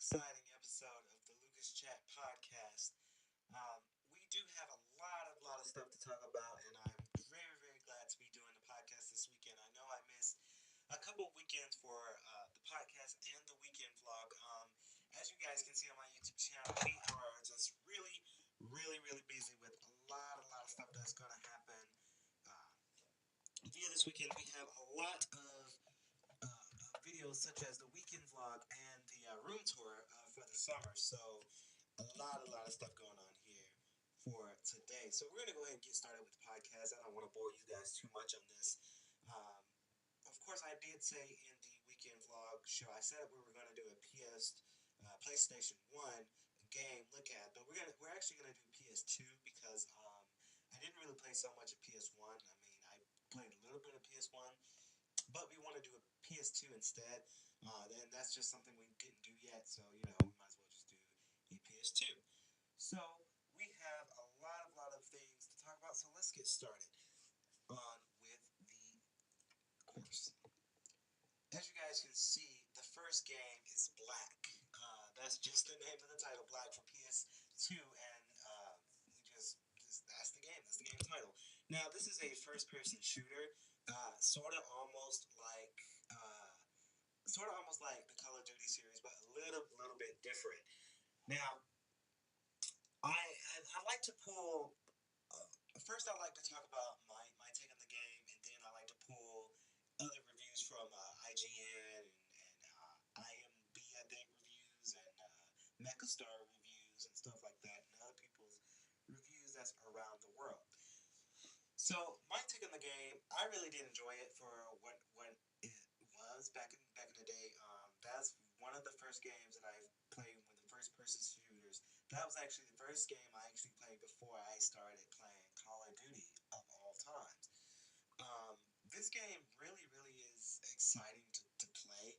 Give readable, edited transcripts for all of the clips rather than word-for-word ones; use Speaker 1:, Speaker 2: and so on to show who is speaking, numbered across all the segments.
Speaker 1: exciting episode of the Lucas Chat podcast. We do have a lot of stuff to talk about, and I'm very glad to be doing the podcast this weekend. I know I missed a couple of weekends for the podcast and the weekend vlog. As you guys can see on my YouTube channel, we are just really busy with a lot of stuff that's going to happen. Uh, via this weekend, we have a lot videos such as the weekend vlog and the room tour for the summer. So a lot of stuff going on here for today. So we're gonna go ahead and get started with the podcast. I don't want to bore you guys too much on this. Um, of course, I did say in the weekend vlog show, I said we were gonna do a PlayStation One game look at, but we're actually gonna do PS2 because I didn't really play so much of PS1. I mean, I played a little bit of PS1, but we want to do a PS2 instead. And that's just something we didn't do yet, so we might as well just do a PS2. So we have a lot of things to talk about. So let's get started on with the course. As you guys can see, the first game is Black. That's just the name of the title, Black for PS2, and that's the game. That's the game title. Now this is a first-person shooter, uh, sort of almost like the Call of Duty series, but a little bit different. Now, I like to pull. First, I like to talk about my take on the game, and then I like to pull other reviews from IGN and IMB, I think, reviews and MechaStar reviews and stuff like that, and other people's reviews that's around the world. So my take on the game, I really did enjoy it for what it was back in the day. That's one of the first games that I played with the first person shooters. That was actually the first game I actually played before I started playing Call of Duty of all times. Um, this game really is exciting to play.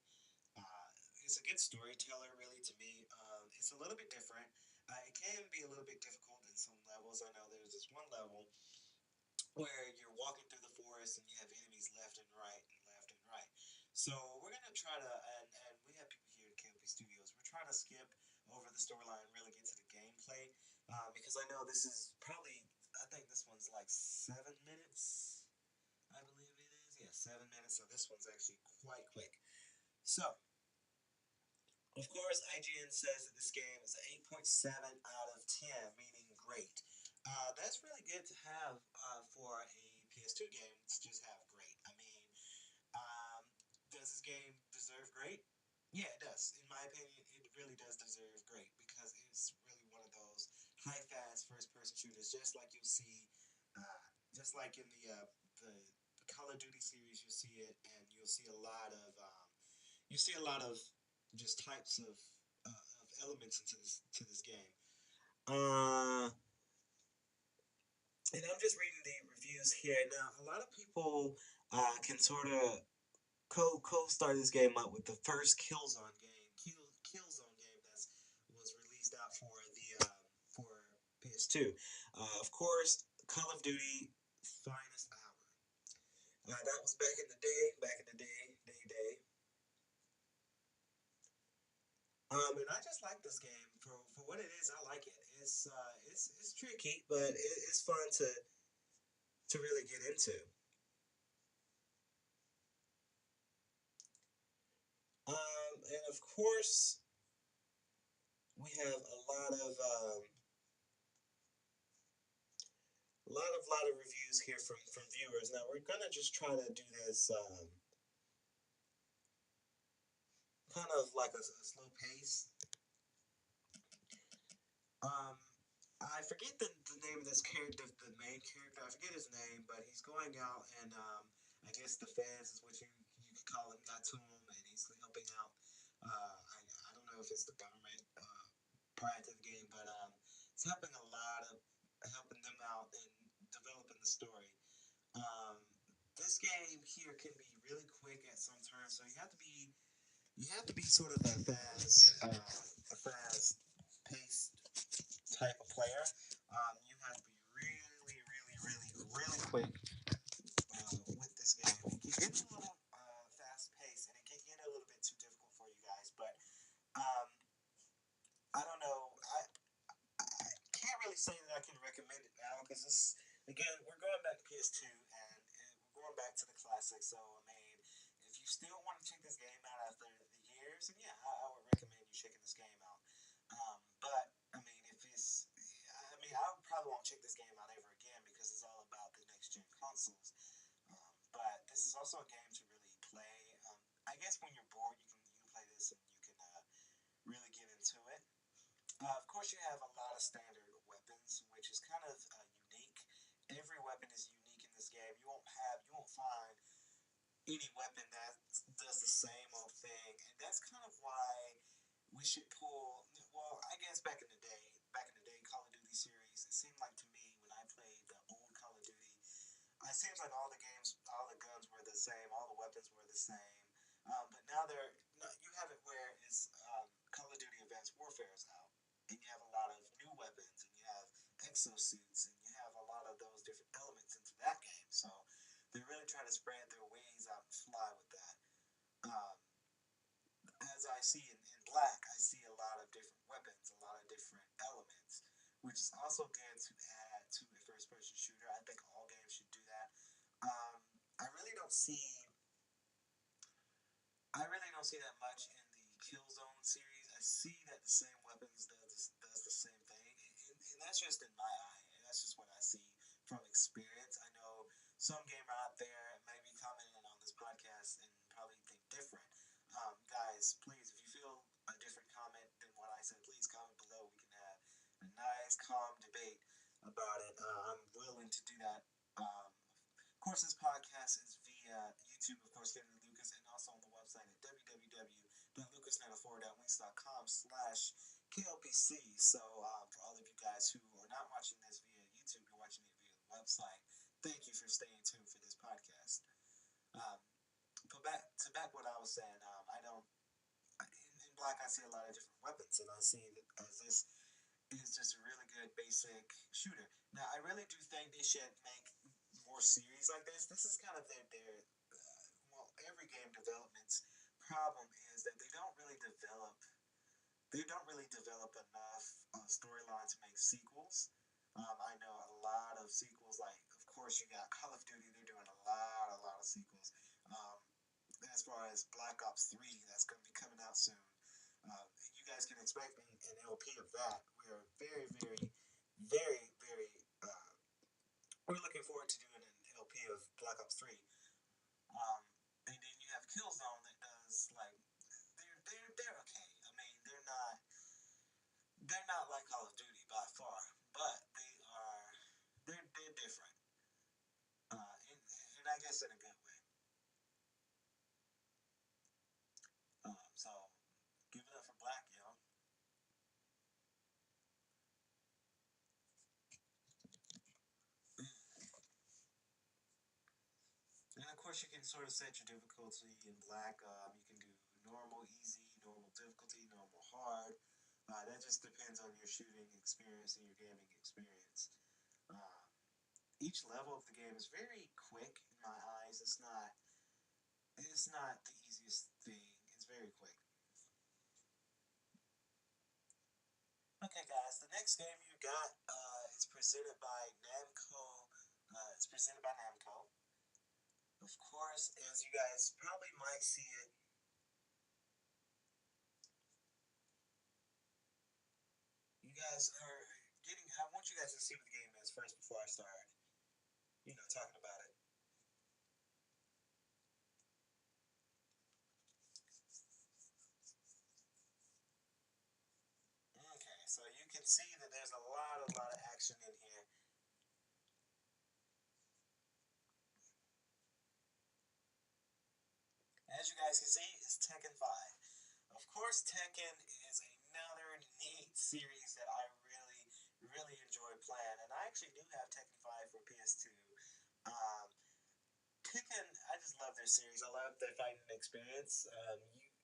Speaker 1: Uh, it's a good storyteller, really, to me. It's a little bit different. It can be a little bit difficult in some levels. I know there's this one level where you're walking through the forest and you have enemies left and right and left and right. So we're gonna try to, and we have people here at K.L.P Studios. We're trying to skip over the storyline and really get to the gameplay because I know this is probably, I think this one's like 7 minutes. I believe it is. Yeah, 7 minutes. So this one's actually quite quick. So of course, IGN says that this game is an 8.7 out of 10, meaning great. That's really good to have for a PS2 game. To just have great. I mean, um, does this game deserve great? Yeah, it does. In my opinion, it really does deserve great because it's really one of those high fast first person shooters, just like in the Call of Duty series, you'll see it, and you see a lot of just types of elements into this game. Uh, and I'm just reading the reviews here now. A lot of people can sort of co-start this game up with the first Killzone game that was released out for the for PS2. Of course, Call of Duty finest hour. That was back in the day. And I just like this game for what it is. I like it. It's tricky, but it's fun to really get into. And of course, we have a lot of reviews here from viewers. Now we're gonna just try to do this kind of like a slow pace. Um, I forget the name of this character, the main character. I forget his name, but he's going out and I guess the feds is what you could call him. Got to him and he's helping out. I don't know if it's the government prior to the game, but it's helping them out and developing the story. Um, this game here can be really quick at some turns, so you have to be sort of a fast paced type of player. You have to be really quick with this game. It can get a little fast paced, and it can get a little bit too difficult for you guys. But um, PS2, and we're going back to the classic. So I mean, if you still want to check this game out after the years, then yeah, I would recommend you checking this game out. But I mean, if it's, I mean, I probably won't check this game out ever again because it's all about the next gen consoles. But this is also a game to really play. I guess when you're bored, you can play this and you can really get into it. Of course, you have a lot of standard weapons, which is kind of unique. Every weapon is unique in this game. You won't find any weapon that does the same old thing, and that's kind of why we should pull. Well, I guess back in the day, Call of Duty series. It seemed like to me when I played the old Call of Duty, it seems like all the games, all the guns were the same, all the weapons were the same. But now you have it where it's Call of Duty Advanced Warfare is out, and you have a lot of new weapons, and you have exosuits, and you have a lot of those different elements into that game. So they're really trying to spread their wings out and fly with that. Um, as I see in Black, I see a lot of different weapons, a lot of different elements, which is also good to add to a first-person shooter. I think all games should do that. Um, I really don't see I really don't see that much in the Killzone series. I see that the same weapons does the same thing, and that's just in my eye. And that's just what I see from experience. I know some gamer out there may be commenting on this podcast and probably think different. Guys, please, if you feel a different comment than what I said, please comment below. We can have a nice, calm debate about it. I'm willing to do that. Of course, this podcast is via YouTube, of course, Kevin Lucas, and also on the website at www.lucasnetafora.wings.com/KLPC. So, for all of you guys who are not watching this via YouTube, you're watching it via the website. Thank you for staying tuned for this podcast. Um, but back what I was saying. I don't in Black. I see a lot of different weapons, and I see it as this is just a really good basic shooter. Now, I really do think they should make more series like this. This is kind of well, every game development's problem is that they don't really develop enough storyline to make sequels. I know a lot of sequels, like of course you got Call of Duty. They're doing a lot of sequels. Um, as far as Black Ops 3, that's going to be coming out soon. You guys can expect an LP of that. We are very. We're looking forward to doing an LP of Black Ops 3. Um, and then you have Killzone that does like they're okay. I mean, they're not like Call of Duty by far, but they're different. And I guess in a good way. So give it up for Black, yo. And of course, you can sort of set your difficulty in Black. You can do normal, easy, normal difficulty, normal, hard. That just depends on your shooting experience and your gaming experience. Uh, each level of the game is very quick in my eyes. It's not the easiest thing. It's very quick. Okay, guys, the next game you got is presented by Namco. It's presented by Namco. Of course, as you guys probably might see it, you guys are getting. I want you guys to see what the game is first before I start, talking about it. Okay, so you can see that there's a lot of action in here. As you guys can see, it's Tekken 5. Of course, Tekken is another neat series that I really enjoy playing, and I actually do have Tekken 5 for PS2. Um, Tekken, I just love their series. I love their fighting experience.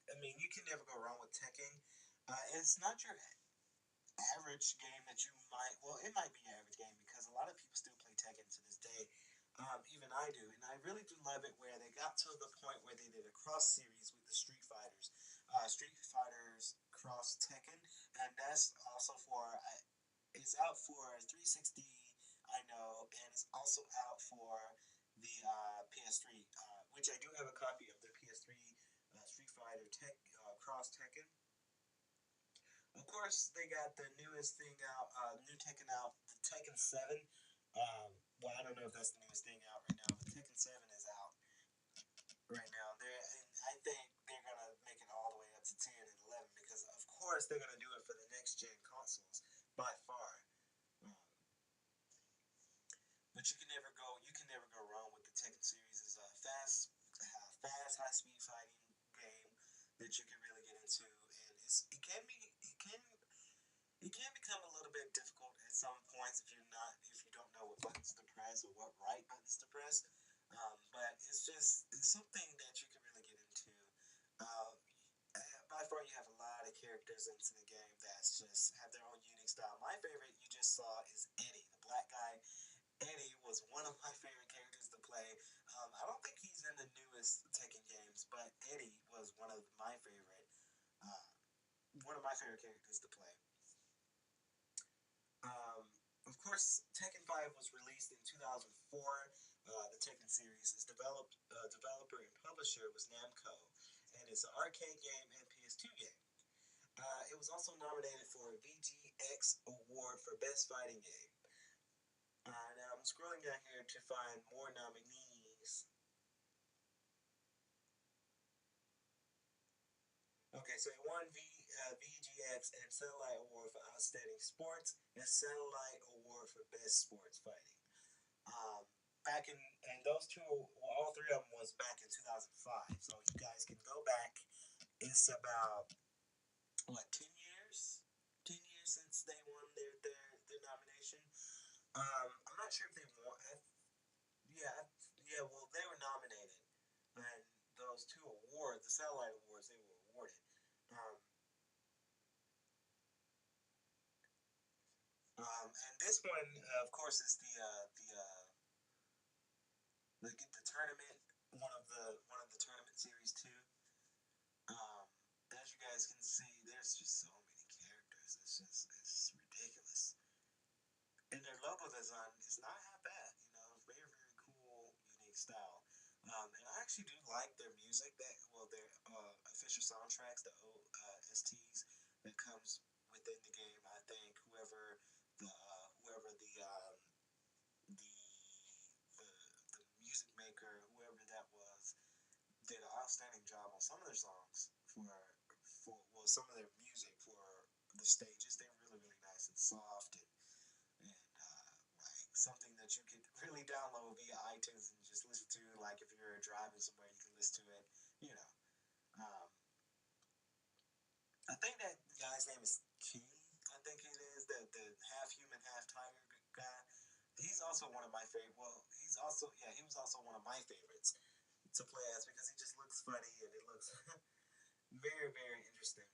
Speaker 1: I mean, you can never go wrong with Tekken. It's not your average game that you might. Well, it might be your average game because a lot of people still play Tekken to this day. Even I do, and I really do love it where they got to the point where they did a cross series with the Street Fighters, Street Fighters Cross Tekken, and that's also for it's out for 360. I know, and it's also out for the PS3, which I do have a copy of the PS3 Street Fighter Cross Tekken. Of course, they got the newest thing out, new Tekken out, the Tekken 7. Well, I don't know if that's the newest thing out right now, but Tekken 7 is out right now. And I think they're gonna make it all the way up to 10 and 11 because, of course, they're gonna do it for the next gen consoles by far. Um, but you can never go wrong with the Tekken series. It's a high speed fighting game that you can really get into, and it can become a little bit difficult at some points if you don't know what buttons to press or what right buttons to press. But it's something that you can really get into. Um, by far, you have a lot of characters into the game that's just have their own unique style. My favorite you just saw is Eddie, the black guy. Eddie was one of my favorite characters to play. I don't think he's in the newest Tekken games, but Eddie was uh, one of my favorite characters to play. Um, of course, Tekken 5 was released in 2004. The Tekken series is developer and publisher was Namco, and it's an arcade game and PS2 game. It was also nominated for a VGX Award for Best Fighting Game. Now I'm scrolling down here to find more nominees. Okay, so it won VGX and Satellite Award for Outstanding Sports and Satellite Award for Best Sports Fighting. Um, back in and those two, well, all three of them was back in 2005. So you guys can go back. It's about what 10 years, 10 years since they won their nomination. I'm not sure if they won. Yeah, yeah. Well, they were nominated, and those two awards, the satellite awards, they were awarded. Um, and this one, of course, is the tournament, one of the tournament series too. Um, as you guys can see, there's just so many characters. It's ridiculous. And their logo design is not half bad. Very very cool, unique style. And I actually do like their music. Their official soundtracks, the OSTs that comes within the game. I think the the music maker, whoever that was, did an outstanding job on some of their songs for some of their music for the stages. They're really really nice and soft and like something that you could really download via iTunes and just listen to. Like if you're driving somewhere, you can listen to it. You know, um, I think that guy's name is King. I think it is the half human half tiger guy. He's also one of my favorite. Well, he was also one of my favorites to play as because he just looks funny and it looks very very interesting.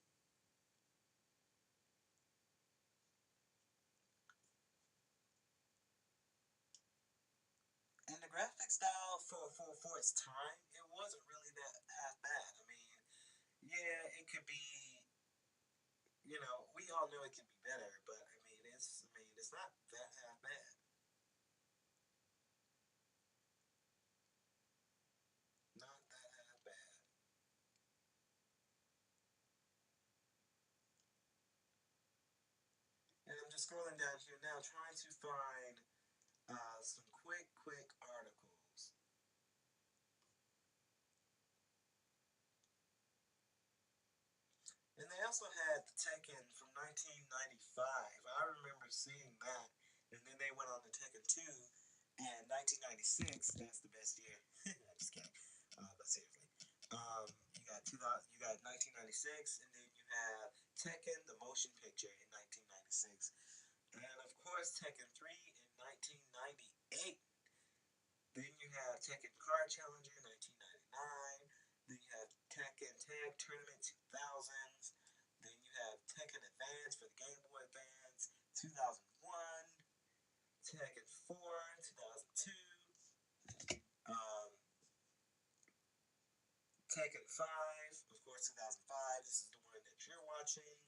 Speaker 1: And the graphic style for its time, it wasn't really that half bad. I mean, yeah, it could be. We all know it can be better, but it's not that half bad. Not that half bad. And I'm just scrolling down here now, trying to find some quick articles. And they also had the Tekken from 1995. I remember seeing that. And then they went on to Tekken 2. And 1996, that's the best year. I'm just kidding. But seriously. You got 1996, and then you have Tekken, the motion picture, in 1996. And of course, Tekken 3 in 1998. Then you have Tekken Card Challenger 1999. Then you have Tekken Tag Tournament 2000s. Then you have Tekken Advance for the Game Boy Advance 2001. Tekken 4 2002. Um, Tekken 5, of course, 2005. This is the one that you're watching.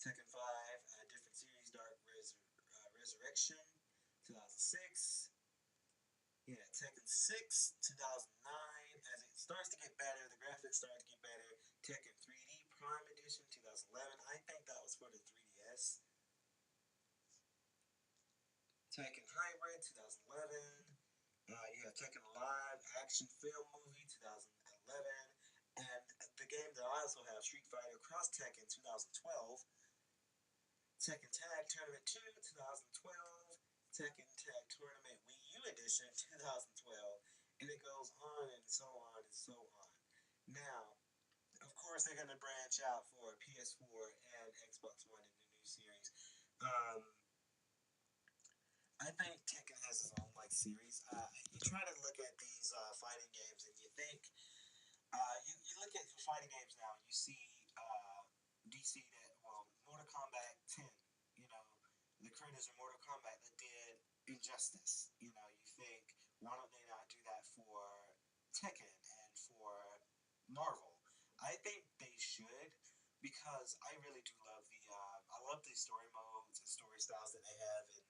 Speaker 1: Tekken 5, a different series, Resurrection 2006. Yeah, Tekken 6, 2009. As it starts to get better, the graphics start to get better. Tekken 3D Prime Edition, 2011. I think that was for the 3DS. Tekken Hybrid, 2011. You have Tekken Live Action Film Movie, 2011. And the game that I also have, Street Fighter Cross Tekken, 2012. Tekken Tag Tournament 2, 2012. Tekken Tag Tournament Wii U Edition, 2012. And it goes on and so on and so on. Now, of course, they're going to branch out for PS4 and Xbox One in the new series. Um, I think Tekken has its own like series. You try to look at these fighting games and you think you look at the fighting games now and you see DC that Mortal Kombat 10. You know, the creators of Mortal Kombat that did Injustice. You know, you think why don't they not do that for Tekken and for Marvel? I think they should because I really do love I love the story modes and story styles that they have in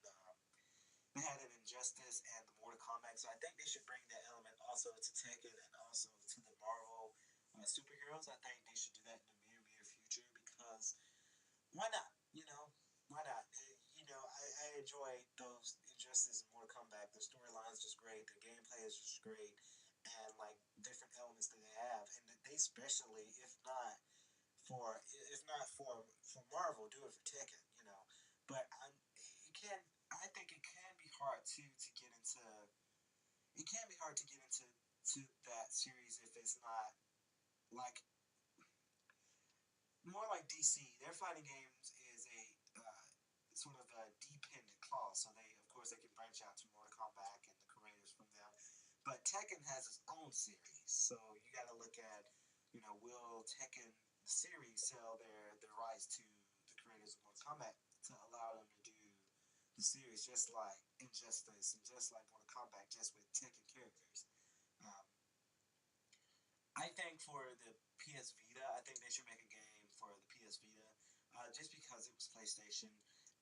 Speaker 1: they had an Injustice and the Mortal Kombat, so I think they should bring that element also to Tekken and also to the Marvel superheroes. I think they should do that in the near future because why not? You know, why not? I enjoy those Injustice and Mortal Kombat. The storyline's just great. The gameplay is just great, and like different elements that they have, and they especially, if not for Marvel, do it for Tekken. You know, but it can. I think it can be hard to get into. It can be hard to get into that series if it's not like more like DC. Their fighting games is a sort of a dependent clause. So they, of course, they can branch out to Mortal Kombat and the creators from them. But Tekken has its own series, so you got to look at, will Tekken the series sell their rights to the creators of Mortal Kombat to allow them to do the series just like Injustice and just like Mortal Kombat, just with Tekken characters. Um, I think for the PS Vita, I think they should make a game for the PS Vita, just because it was PlayStation,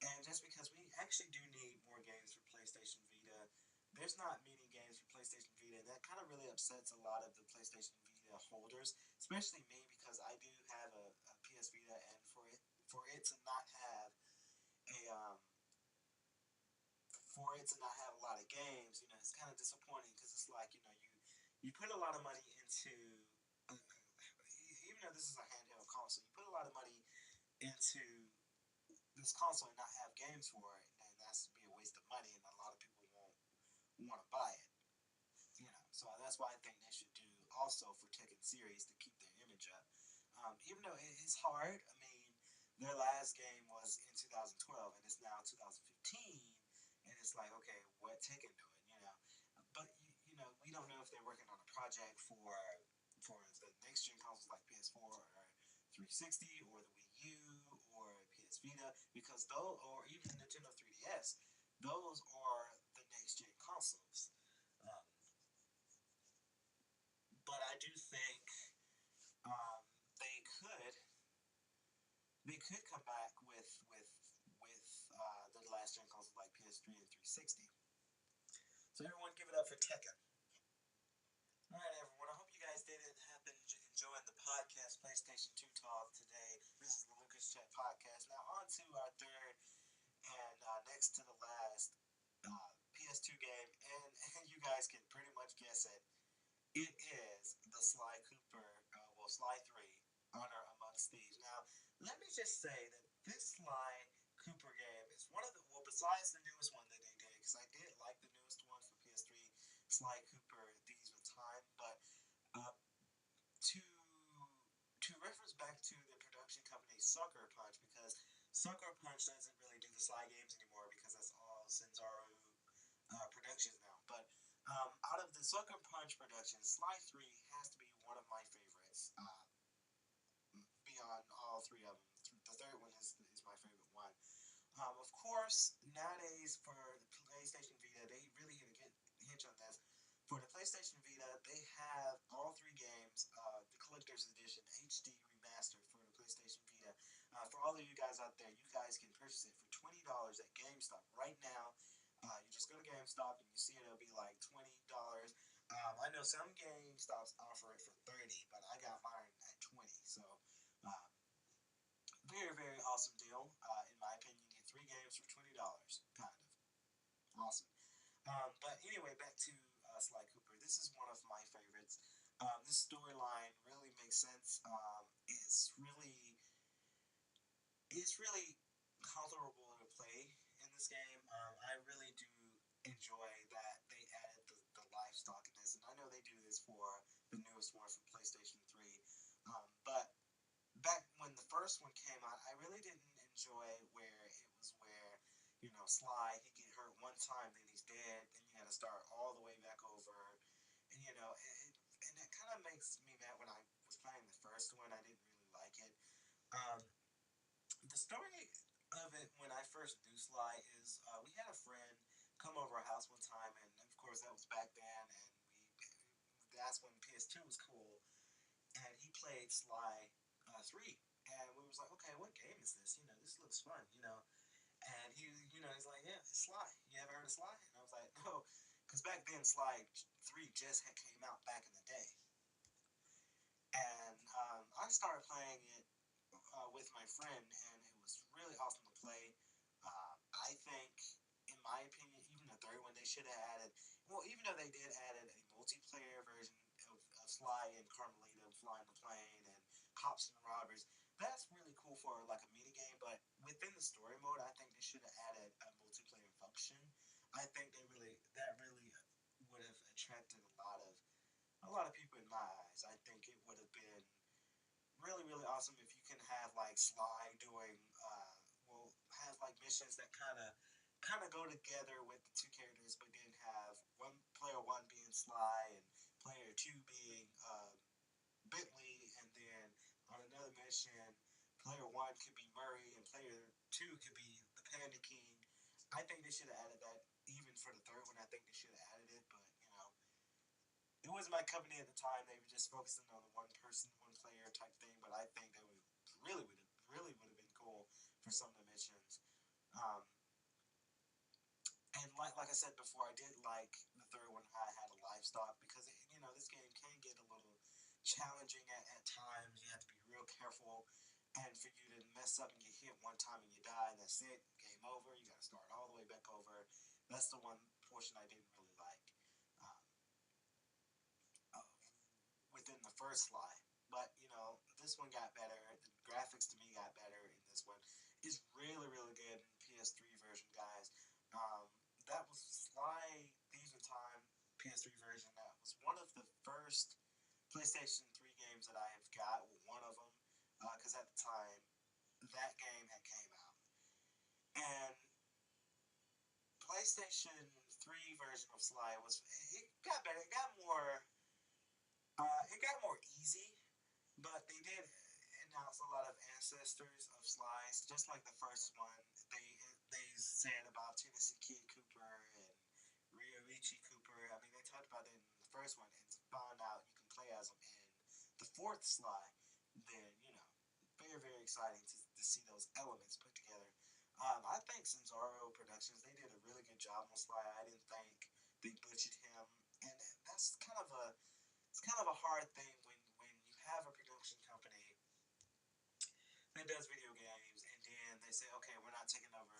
Speaker 1: and just because we actually do need more games for PlayStation Vita. There's not many games for PlayStation Vita, and that kind of really upsets a lot of the PlayStation Vita holders, especially me because I do have a PS Vita, and for it to not have a for it to not have a lot of games, it's kind of disappointing because it's like you put a lot of money into uh, even though this is a handheld console, you put a lot of money into this console and not have games for it, and that's be a waste of money, and a lot of people won't want to buy it. So that's why I think they should do also for Tekken series to keep their image up. Even though it's hard, I mean, their last game was in 2012, and it's now 2015, and it's like, okay, what Tekken doing? But we don't know if they're working on a project for the next gen consoles like PS4 or 360 or the Wii U or PS Vita, because those, or even Nintendo 3DS, those are the next gen consoles. Um, but I do think um, they could they could come back with the last gen consoles like PS3 and 360. So everyone, give it up for Tekken. All right, everyone. I hope you guys did have been enjoying the podcast PlayStation 2 talk today. This is the Lucas Chat podcast. Now on to our third and next to the last PS2 game, and you guys can pretty much guess it. It is the Sly Cooper, Sly 3, Honor Amongst Thieves. Now, let me just say that this Sly Cooper game is one of the, besides the newest one that they did, because I did like the newest one for PS3, Sly Cooper Thieves in Time, but uh, to reference back to the production company Sucker Punch, because Sucker Punch doesn't really do the Sly games anymore because that's all Sanzaru Productions now. But out of the Sucker Punch productions, Sly 3 has to be one of my favorites. Beyond all three of them, the third one is my favorite one. Of course, nowadays for the PlayStation Vita, they really hit a good hitch on this. For the PlayStation Vita, they have all three games, the collector's edition HD remastered for the PlayStation Vita. For all of you guys out there, you guys can purchase it for $20 at GameStop right now. You just go to GameStop and you see it'll be like $20 some GameStops offer it for 30, but I got mine at 20. So uh, very very awesome deal. In my opinion, you get 3 games for $20. Kind of awesome. But anyway, back to Sly Cooper. This is one of my favorites. This storyline really makes sense. It's really comfortable to play in this game. I really do enjoy that they added the livestock in this, and I know they do this for the newest one from PlayStation 3. But back when the first one came out, I really didn't enjoy where Sly he get hurt one time, then he's dead, then you got to start all the way back over, and and that kind of makes me mad when I was playing the first one. I didn't really like it. Um, the story of it when I first knew Sly is we had a friend come over our house one time, and of course that was back then, and that's when PS2 was cool, and he played Sly 3, and we was like, okay, what game is this? This looks fun, and he's like, yeah, it's Sly. You ever heard of Sly? And I was like, no, because back then Sly 3 just had came out back in the day, and I started playing it with my friend, and it was really awesome to play. I think, in my opinion, even the third one they should have added. Well, even though they did added a multiplayer version of Sly and Carmelita flying the plane and cops and robbers, that's really cool for like a mini game. But within the story mode, I think they should have added a multiplayer function. I think that really would have attracted a lot of people in my eyes. I think it would have been really really awesome if you can have like Sly doing well have like missions that kind of go together with the two characters, but then have player one being Sly and player two being Bentley, and then on another mission, player one could be Murray and player two could be the Panda King. I think they should have added that even for the third one. I think they should have added it, but it wasn't my company at the time. They were just focusing on the one person, one player type thing. But I think that really would have been cool for some of the missions. Um, and like I said before, I did like the third one. I had a livestock because this game can get a little challenging at times. You have to be real careful, and for you to mess up and get hit one time and you die, that's it. Game over. You got to start all the way back over. That's the one portion I didn't really like. Um, uh, Within the first Sly. But this one got better. The graphics to me got better in this one. It's really really good in PS3 version, guys. Um, that was Sly Thieves in Time PS3 version. That was one of the first PlayStation 3 games that I have got. One of them, because at the time that game had came out, and PlayStation 3 version of Sly it got better. It got more easy. But they did announce a lot of ancestors of Slice, just like the first one. They said about Tennessee Kid Cooper and Ryoichi Cooper. I mean, they talked about it in the first one, and found out you can play as them in the fourth Sly. Then very very exciting to see those elements put together. I think Cenzaro Productions they did a really good job on Sly. I didn't think they butchered him, and that's kind of a hard thing when you have a production company that does video games, and then they say, okay, we're not taking over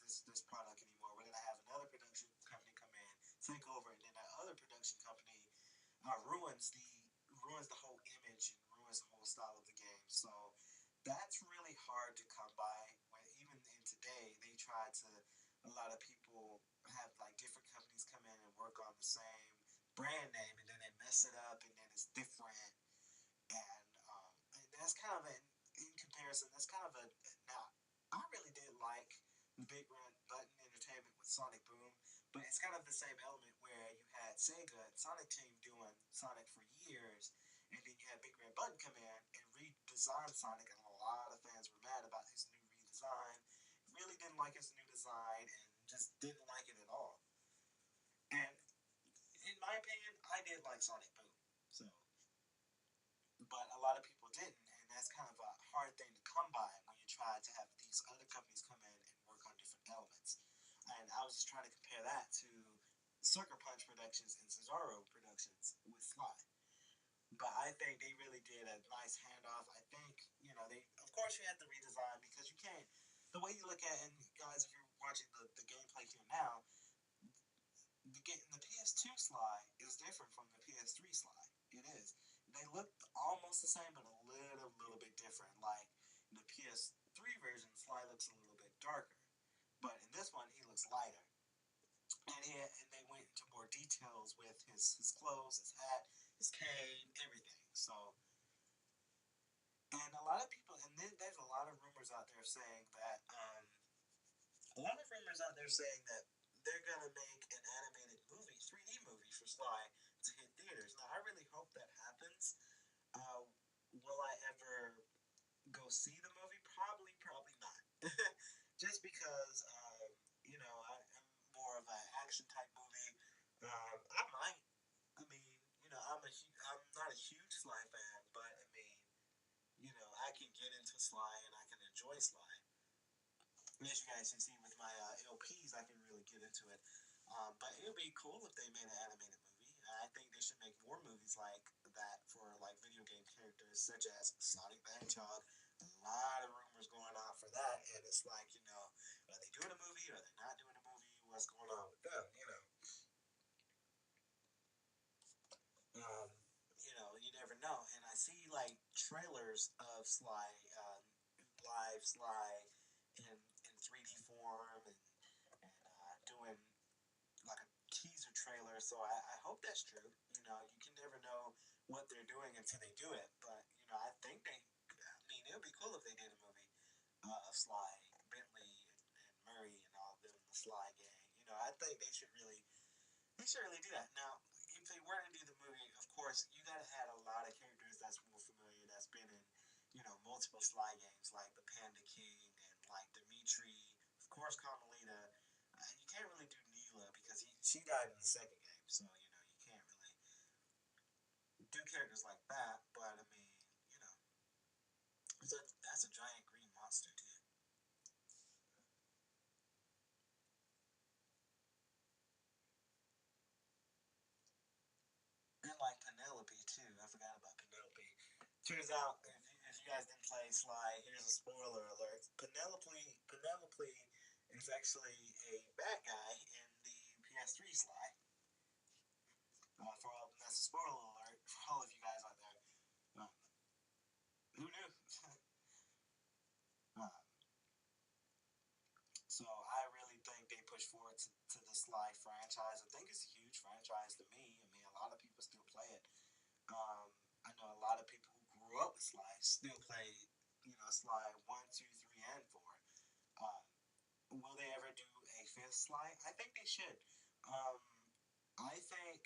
Speaker 1: this product anymore. We're gonna have another production company come in, take over, and then that other production company ruins the whole image and ruins the whole style of the game. So that's really hard to come by. When even in today, they try to a lot of people have like different companies come in and work on the same brand name, and then they mess it up, and then it's different, and that's kind of in comparison. That's kind of a now. I really did like the Big Red Button Entertainment with Sonic Boom, but it's kind of the same element where you had Sega and Sonic Team doing Sonic for years, and then you had Big Red Button come in and redesign Sonic, and a lot of fans were mad about his new redesign. Really didn't like his new design, and just didn't like it at all. And in my opinion, I did like Sonic Boom. So but a lot of people didn't, and that's kind of a hard thing to come by when you try to have these other companies come in and work on different elements. And I was just trying to compare that to Sucker Punch Productions and Cesaro Productions with But I think they really did a nice handoff. I think, they, of course, you have to redesign because you can't. The way you look at it, and guys, if you're watching the gameplay here now, the PS2 slide is different from the PS3 slide. It is. They look almost the same, but a little bit different. Like in the PS3 version, slide looks a little bit darker, but in this one, he looks lighter. And they went into more details with his clothes, his hat, his cane, everything. So, and a lot of people, and then there's a lot of rumors out there saying that, they're gonna make an animated movie, 3D movie for Sly to hit theaters. Now, I really hope that happens. Uh, will I ever go see the movie? Probably not. Just because, I'm more of an action type movie. I might. I mean, I'm not a huge Sly fan, but I mean, I can get into Sly and I can enjoy Sly. As you guys can see with my LPs, I can really get into it. But it would be cool if they made an animated movie. I think they should make more movies like that for like video game characters such as Sonic the Hedgehog. A lot of rumors going on for that, and it's like, are they doing a movie? Are they not doing a movie? What's going on with them? Um, you never know. And I see like trailers of Sly, live Sly in 3D form, and doing like a teaser trailer. So I hope that's true. You can never know what they're doing until they do it. But I think I mean, it would be cool if they did a movie of Sly, Bentley, and Murray, and all of them, the Sly gang. I think they should really do that. Now, if they were to do the movie, of course, you gotta have a lot of characters that's more familiar, that's been in, multiple Sly games, like the Panda King and like Dimitri, of course, Carmelita. You can't really do Neela because she died in the second game, so you can't really do characters like that. But I mean, you know, that's a giant green monster too. And like Penelope too. I forgot about Penelope. Turns out, if you guys didn't play Sly, here's a spoiler alert. Penelope is actually a bad guy in the PS3 Sly. That's a spoiler alert for all of you guys out there. Uh, who knew? uh, so I really think they push forward to the Sly franchise. I think it's a huge franchise to me. I mean, a lot of people still play it. Um, I know a lot of people who grew up with Sly still play, Sly 1, 2, 3, and 4. Uh, will they ever do a fifth Sly? I think they should. Um, I think.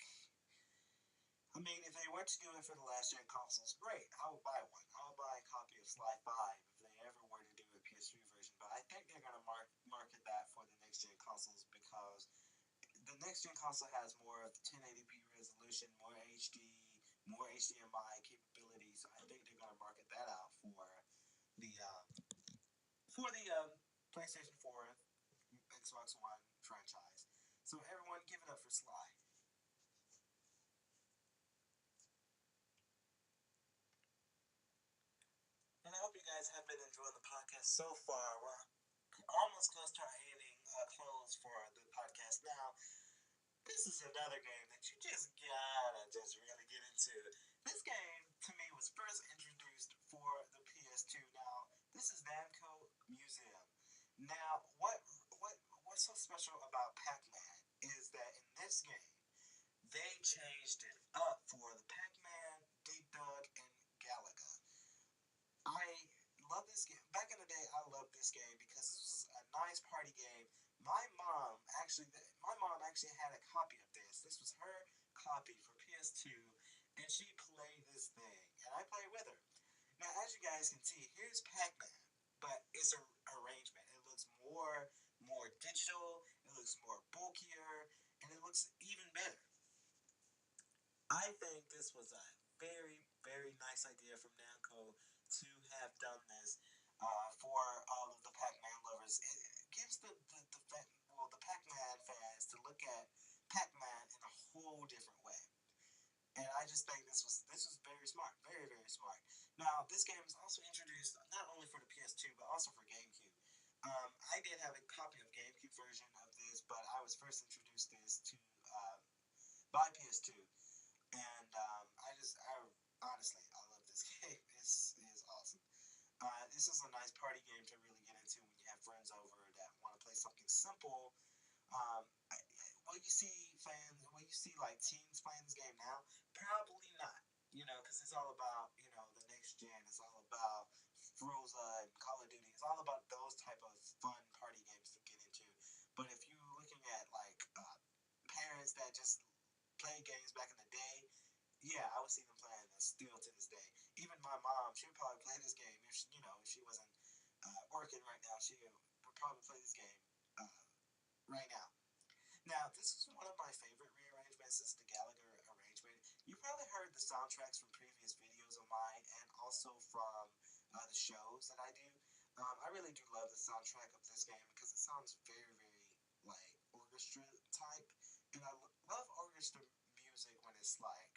Speaker 1: I mean, if they were to do it for the last gen consoles, great. I would buy one. I would buy a copy of Sly 5 if they ever were to do a PS3 version. But I think they're gonna market that for the next gen consoles because the next gen console has more of the 1080p resolution, more HD, more HDMI capabilities. So I think they're gonna market that out the uh, for the PlayStation 4, Xbox One franchise. So everyone, give it up for Sly. And I hope you guys have been enjoying the podcast so far. We're almost close to our ending close for the podcast now. This is another game that you just gotta just really get into. This game to me was first introduced for the PS2. Now this is Namco Museum. Now what's so special about Pac-Man is that in this game they changed it up for the Pac-Man, Deep Dug, and Galaga. I love this game. Back in the day, I loved this game because this was a nice party game. My mom actually had a copy of this. This was her copy for PS2, and she played this thing, and I played with her. Now, as you guys can see, here's Pac-Man, but it's a arrangement. It looks more digital. It looks more bulkier, and it looks even better. I think this was a very, very nice idea from Namco to have done this for all of the Pac-Man lovers. It gives the Pac-Man fans to look at Pac-Man in a whole different way. And I just just think this was very smart, very very smart. Now this game is also introduced not only for the PS2 but also for GameCube. I did have a copy of GameCube version of this, but I was first introduced this to by PS2, and I honestly I love this game. It's awesome. This is a nice party game to really get into when you have friends over that want to play something simple. Will you see will you see like teens playing this game now? Probably not. You know, because it's all about the next gen. It's all about Froza and Call of Duty. It's all about those type of fun party games to get into. But if you're looking at like parents that just played games back in the day, yeah, I would see them playing this still to this day. Even my mom, she would probably play this game if she wasn't working right now. She would probably play this game uh, right now. Now, this is one of my favorite rearrangements. Is the Gallagher arrangement. You probably heard the soundtracks from previous videos of mine, and also from the shows that I do. I really do love the soundtrack of this game because it sounds very, very like orchestra type, and I love orchestra music when it's like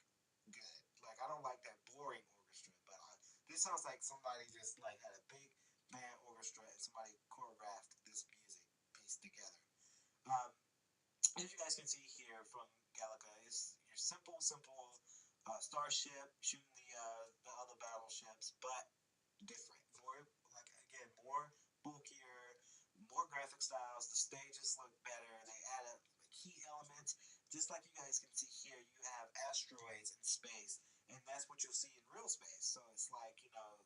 Speaker 1: good. Like I don't like that boring orchestra, but this sounds like somebody just like had a big band orchestra and somebody choreographed this music piece together. Um, as you guys can see here from Galaga, is your simple starship shooting the other battleships, but different. More like again, more bulkier, more graphic styles. The stages look better. They added key elements. Just like you guys can see here, you have asteroids in space, and that's what you'll see in real space. So it's like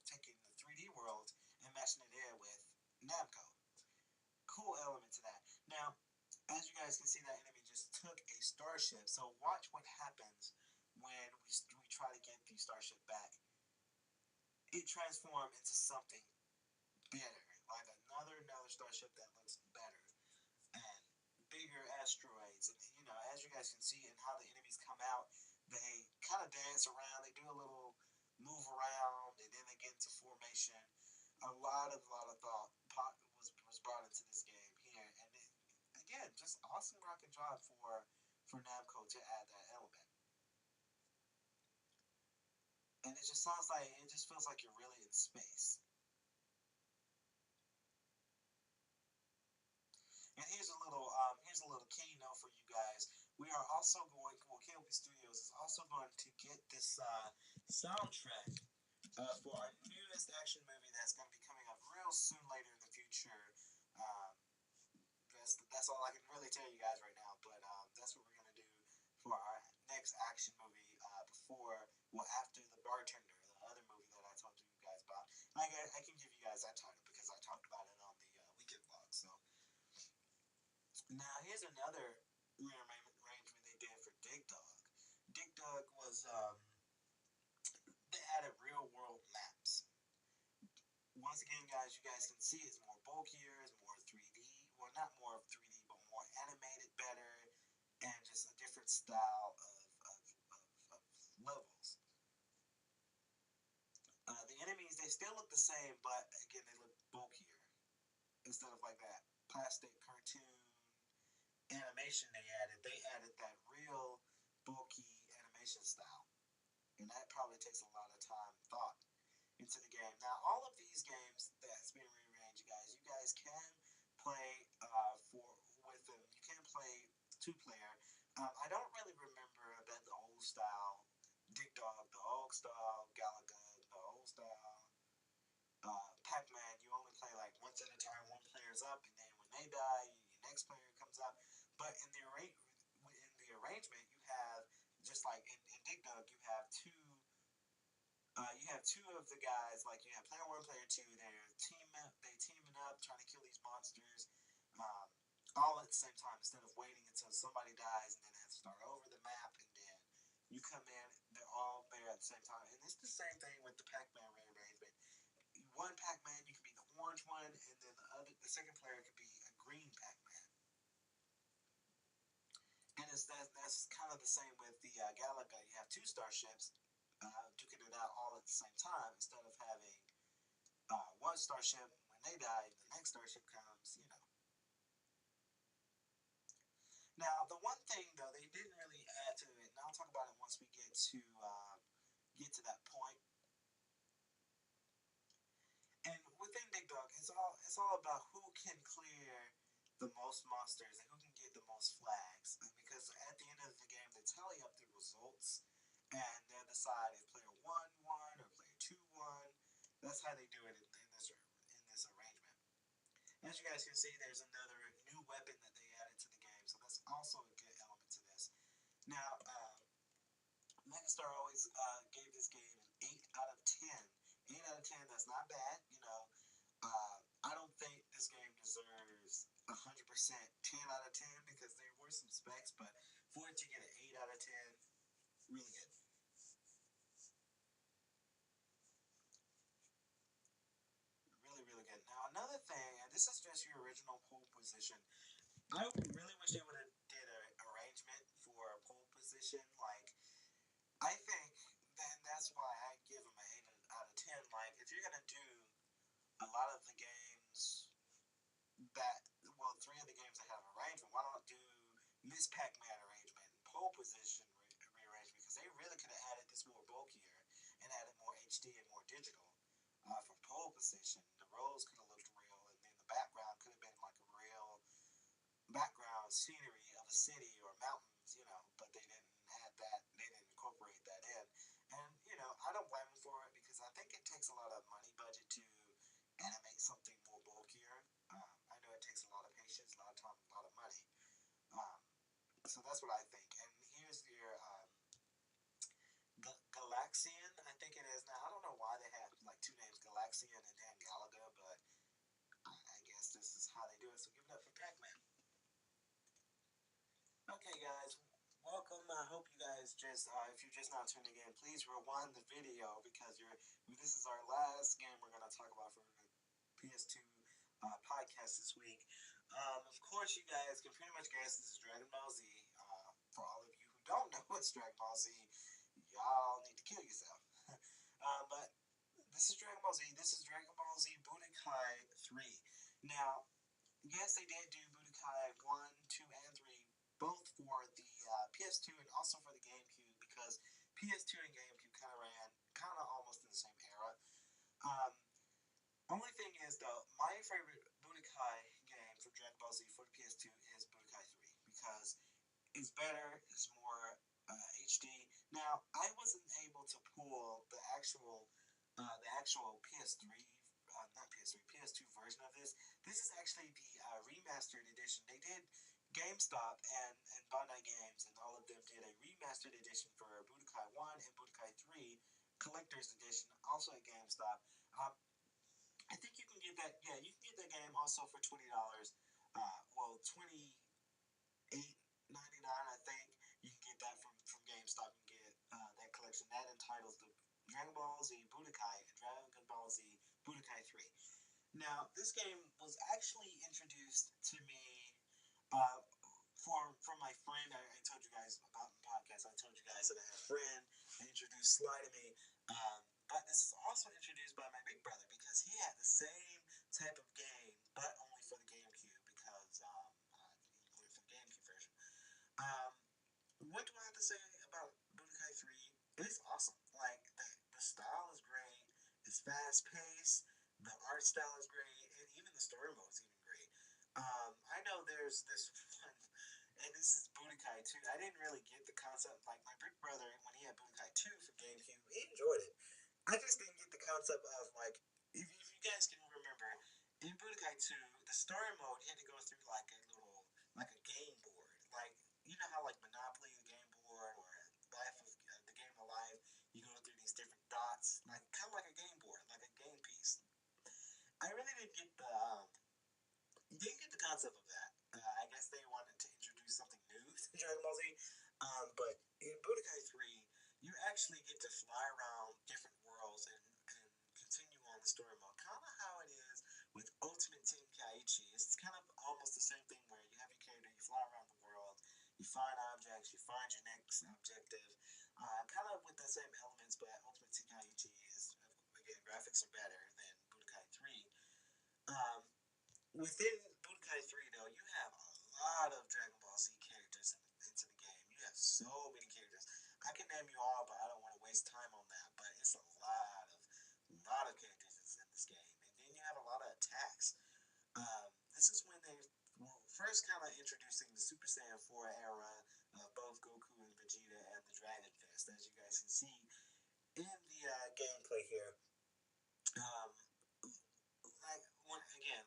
Speaker 1: taking the 3D world and meshing it in with Namco. Cool element to that. Now, as you guys can see, that enemy just took a starship. So watch what happens when we try to get the starship back. It transformed into something better, like another starship that looks better and bigger asteroids. And as you guys can see, and how the enemies come out, they kind of dance around. They do a little move around, and then they get into formation. A lot of thought was brought into this game here, and again, just awesome rocket job for Namco to add that element. And it just feels like you're really in space. And here's a little key note for you guys. We are also K.L.P Studios is also going to get this soundtrack for our newest action movie that's going to be coming up real soon later in the future. Um, that's all I can really tell you guys right now. But that's what we're gonna do for our next action movie after the bartender, the other movie that I told you guys about. I can give you guys that title because I talked about it on the weekend vlog. So now here's another rearrangement they did for Dig Dog. Dig Dog was they added real world maps. Once again, guys, you guys can see it's more bulkier, it's more 3D. Well, not more 3D, but more animated, better, and just a different style of levels. The enemies, they still look the same, but again, they look bulkier instead of like that plastic cartoon animation they added. They added that real bulky animation style, and that probably takes a lot of time and thought into the game. Now, all of these games that's been rearranged, you guys can play with them. You can play 2-player. I don't really remember that the old style Dig Dog, the old style Galaga, the old style Pac-Man. You only play like once at a time. One player's up, and then when they die, your next player comes up. But in the arrangement, you have just like in Dig Dug, you have two of the guys, like you have player one, player two. They teaming up, trying to kill these monsters, um, all at the same time. Instead of waiting until somebody dies and then have to start over the map, and then you come in, they're all there at the same time. And it's the same thing with the Pac-Man rearrangement. One Pac-Man, you can be the orange one, and then the second player could be a green Pac-Man. And that's kind of the same with the Galaga. You have two starships duking it out all at the same time instead of having one starship when they die, the next starship comes. Now, the one thing though they didn't really add to it, and I'll talk about it once we get to it's all about who can clear the most monsters and who can get the most flags. Because at the end of the game, they tally up the results and they decide if player one won or player two won. That's how they do it in this arrangement. As you guys can see, there's another new weapon that they added to the game, so that's also a good element to this. Now, Megastar always gave this game an 8 out of 10. 8 out of 10. That's not bad. I don't think this game deserves 100% 10 out of 10 because there were some specs, but for it to get an 8 out of 10, really good. Really, really good. Now, another thing, and this is just your original pole position. I really wish they would have did an arrangement for a pole position. Like, I think that's why I give them an 8 out of 10. Like, if you're gonna do a lot of the games that, well, three of the games that have arrangement, why not do Miss Pac-Man arrangement and pole position rearrangement? Because they really could have added this more bulkier and added more HD and more digital for pole position. The roles could have looked real, and then the background could have been like a real background scenery of a city or mountains, but they didn't add that. They didn't incorporate that in. And, I don't blame them for it because I think it takes a lot of money budget to animate something more bulkier. I know it takes a lot of patience, a lot of time, a lot of money. Um, so that's what I think. And here's your Galaxian, I think it is now. I don't know why they have like two names, Galaxian and then Galaga, but I guess this is how they do it. So give it up for Pac-Man. Okay, guys, welcome. I hope you guys if you're just now tuning in, please rewind the video because this is our last game we're gonna talk about for the PS2 podcast this week. Of course, you guys can pretty much guess this is Dragon Ball Z. For all of you who don't know what's Dragon Ball Z, y'all need to kill yourself. But this is Dragon Ball Z. This is Dragon Ball Z Budokai 3. Now, yes, they did do Budokai 1, 2, and 3, both for the PS2 and also for the GameCube, because PS2 and GameCube kind of ran almost in the same era. Only thing is, though, my favorite Budokai game for Dragon Ball Z for the PS2 is Budokai 3, because it's better, it's more HD. Now, I wasn't able to pull the actual PS3, not PS3, PS2 version of this. This is actually the remastered edition. They did GameStop and Bandai Games and all of them did a remastered edition for Budokai 1 and Budokai 3 collector's edition, also at GameStop. I think you can get that. Yeah, you can get that game also for $20. Well, 28.99. I think you can get that from GameStop. You can get that collection. That entitles the Dragon Ball Z Budokai and Dragon Ball Z Budokai 3. Now, this game was actually introduced to me uh, from my friend. I told you guys about the podcast. I told you guys that I had a friend that introduced Sly to me. But this is also introduced by my big brother because he had the same type of game, but only for the GameCube because he went for the GameCube version. Um, what do I have to say about Budokai 3? It's awesome. Like, the style is great. It's fast paced. The art style is great. And even the story mode is even great. I know there's this one, and this is Budokai 2. I didn't really get the concept. Like, my big brother, when he had Budokai 2 for GameCube, he enjoyed it. I just didn't get the concept of, like, if you guys can remember, in Budokai 2, the story mode, you had to go through, like a game board. Like, you know how, like, Monopoly, the game board, or the game of life, you go through these different dots, like, kind of like a game board, like a game piece. I really didn't get the concept of that. I guess they wanted to introduce something new to Dragon Ball Z. But in Budokai 3, you actually get to fly around different worlds and continue on the story mode. Kind of how it is with Ultimate Team Kaiichi. It's kind of almost the same thing where you have your character, you fly around the world, you find objects, you find your next objective. Kind of with the same elements, but Ultimate Team Kaiichi is, again, graphics are better than Budokai 3. Um, Within Budokai 3, though, you have a lot of Dragon Ball Z characters into the game. You have so many characters. I can name you all, but I don't want to waste time on that. But it's a lot of characters in this game, and then you have a lot of attacks. This is when they were first kind of introducing the Super Saiyan 4 era of both Goku and Vegeta and the Dragon Fist, as you guys can see in the gameplay here. Um,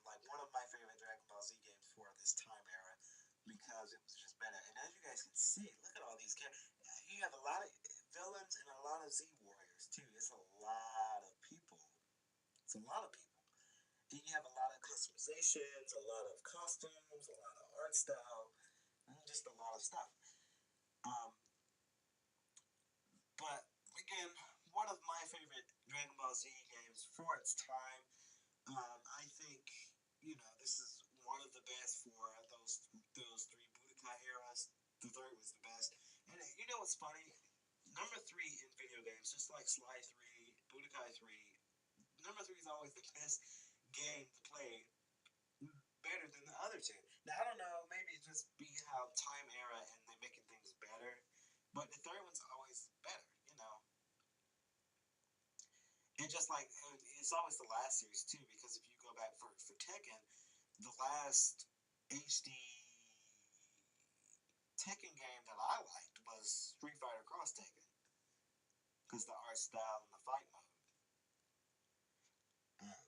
Speaker 1: like one of my favorite Dragon Ball Z games for this time era because it was just better. And as you guys can see, look at all these characters. You have a lot of villains and a lot of Z warriors too. It's a lot of people. It's a lot of people. And you have a lot of customizations, a lot of costumes, a lot of art style, and just a lot of stuff. Um, but again, one of my favorite Dragon Ball Z games for its time. I think this is one of the best for those three Budokai eras. The third was the best, and you know what's funny? Number three in video games, just like Sly 3, Budokai 3, number three is always the best game to play, better than the other two. Now I don't know, maybe it just be how time era and they're making things better, but the third one's always better, you know. And just like it's always the last series too, because if you go back for Tekken, the last HD Tekken game that I liked was Street Fighter Cross Tekken, because the art style and the fight mode. Uh,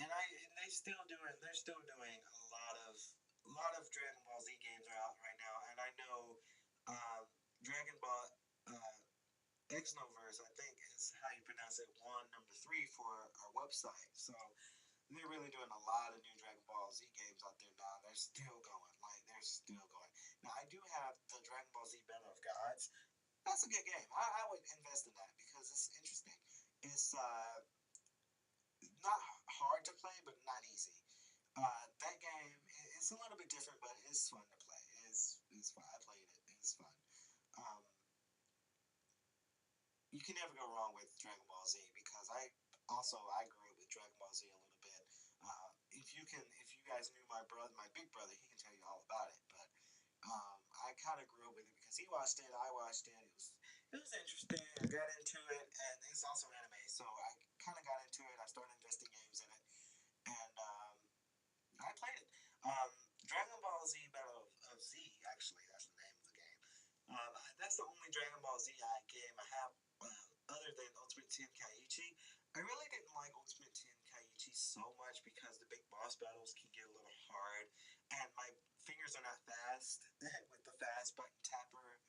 Speaker 1: and they're still doing a lot of Dragon Ball Z games are out right now, and I know um, Dragon Ball Xenoverse, I think is how you pronounce it, one number three for our website. So they're really doing a lot of new Dragon Ball Z games out there now. They're still going, they're still going. Now I do have the Dragon Ball Z Battle of Gods. That's a good game. I would invest in that because it's interesting. It's not hard to play, but not easy. That game, it's a little bit different, but it's fun to play. It's fun. I played it. It's fun. Um, you can never go wrong with Dragon Ball Z because I grew up with Dragon Ball Z a little bit. If you guys knew my big brother, he can tell you all about it. But I kind of grew up with it because he watched it, I watched it. It was interesting. I got into it, and it's also anime, so I kind of got into it. I started investing games in it, and I played it. Um, Dragon Ball Z Battle of Z, actually, that's the name of the game. That's the only Dragon Ball Z game I have other than Ultimate Tenkaichi. I really didn't like Ultimate Tenkaichi so much because the big boss battles can get a little hard, and my fingers are not fast with the fast button tapper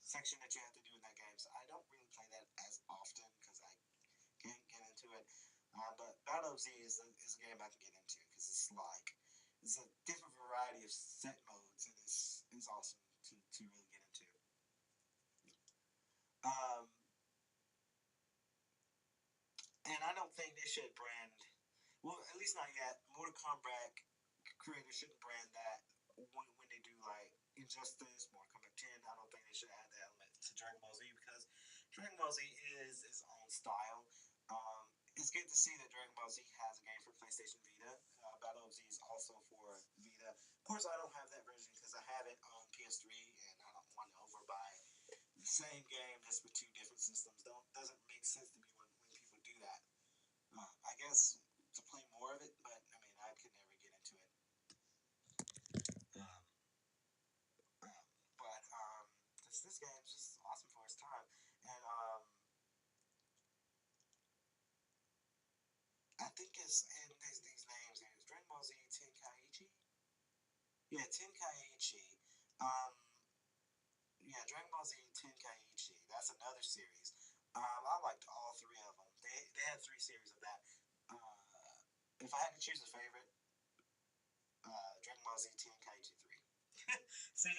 Speaker 1: section that you have to do in that game. So I don't really play that as often because I can't get into it. But Battle of Z is a game I can get into because it's a different variety of set modes and it's awesome to really get into. Um, and I don't think they should brand, well, at least not yet. Mortal Kombat creators shouldn't brand that when they do like Injustice, Mortal Kombat 10. I don't think they should add that element to Dragon Ball Z because Dragon Ball Z is its own style. It's good to see that Dragon Ball Z has a game for PlayStation Vita. Battle of Z is also for Vita. Of course, I don't have that version because I have it on PS3 and I don't want to overbuy the same game just with two different systems. Doesn't make sense to me when people do that. I guess to play more of it, but I mean I could never get into it. Um, but this game is just awesome for its time, and I think it's in these names. It's Dragon Ball Z Tenkaichi. Yeah, Tenkaichi. Um, yeah, Dragon Ball Z Tenkaichi. That's another series. I liked all three of them. They had three series of that. If I had to choose a favorite, Dragon Ball Z Tenkaichi 3. See,